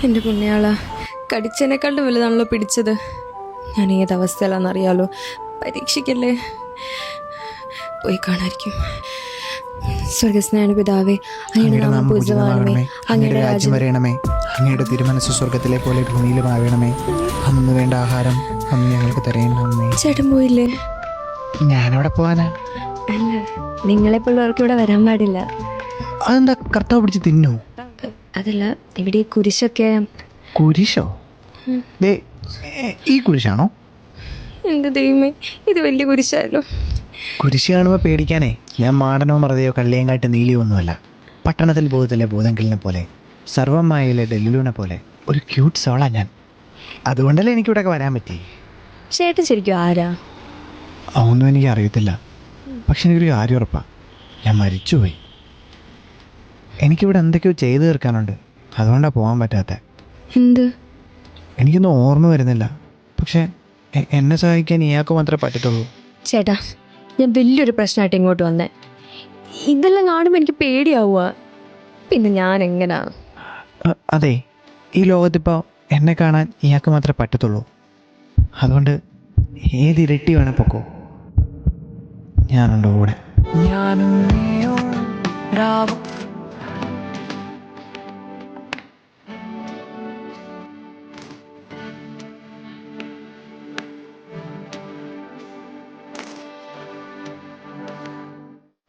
എൻ്റെ പുണ്യാള, കടിച്ചതിനേക്കാളും വലുതാണല്ലോ പിടിച്ചത്. ഞാൻ ഏതവസ്ഥയിലാണെന്നറിയാലോ. പരീക്ഷിക്കല്ലേ. പോയി കാണാതിരിക്കും. സ്വർഗസ്നായ പിതാവേ, അങ്ങയുടെ നാമം പൂജിതമാകണമേ, അങ്ങയുടെ രാജ്യം വരണമേ, അങ്ങയുടെ തിരുമനസ്സ് സ്വർഗത്തിലെ പോലെ ഭൂമിയിലുമാകണമേ. അന്ന് വേണ്ട ആഹാരം അന്ന് ഞങ്ങൾക്ക് തരയണമേ. ചേട്ടൻ പോയില്ലേ? ഞാനവിടെ പോവാനാ? അല്ല, നിങ്ങളെപ്പോലുള്ളവർക്ക് ഇവിടെ വരാൻ പാടില്ല. അതെന്താ, കർത്താവ് പിടിച്ച് തിന്നു? അതല്ല, ഇവിടെ ഈ കുരിശൊക്കെ. കുരിശോ? ദേ, ഈ കുരിശാണോ? എൻ്റെ ദൈവമേ, ഇത് വലിയ കുരിശായല്ലോ. കുരിശ് കാണുമ്പോൾ പേടിക്കാനേ ഞാൻ മാടനോ മറതയോ കള്ളിയങ്കാട്ട് നീലിയോ ഒന്നുമല്ല. പട്ടണത്തിൽ ബോധത്തിലെ ഭൂതങ്കലിനെ പോലെ, സർവമായിലെ ഡെല്ലുലൂനെ പോലെ ഒരു ക്യൂട്ട് സോളാ ഞാൻ. അതുകൊണ്ടല്ലേ എനിക്കിവിടെ വരാൻ പറ്റി. ചേട്ടൻ ശരിക്കും ആരാ? അതൊന്നും എനിക്ക് അറിയത്തില്ല. പക്ഷെ എനിക്കൊരു കാര്യം ഉറപ്പാണ്, ഞാൻ മരിച്ചുപോയി. എനിക്കിവിടെ എന്തൊക്കെയോ ചെയ്തു തീർക്കാനുണ്ട്, അതുകൊണ്ടാണ് പോകാൻ പറ്റാത്തത്. എന്ത്? എനിക്കൊന്നും ഓർമ്മ വരുന്നില്ല. പക്ഷെ എന്നെ സഹായിക്കാൻ ഇയാൾക്ക് മാത്രമേ പറ്റത്തുള്ളൂ. ചേട്ടാ, ഞാൻ വലിയൊരു പ്രശ്നമായിട്ട് ഇങ്ങോട്ട് വന്നേ. ഇതെല്ലാം കാണുമ്പോൾ എനിക്ക് പേടിയാവുക. പിന്നെ ഞാൻ എങ്ങനാ? അതെ, ഈ ലോകത്തിപ്പോൾ എന്നെ കാണാൻ ഇയാൾക്ക് മാത്രമേ പറ്റത്തുള്ളൂ. അതുകൊണ്ട് ഏത് ഇരട്ടി വേണേ പൊക്കോ, ഞാനുണ്ടോ കൂടെ. ഞാനും നീയും രാവും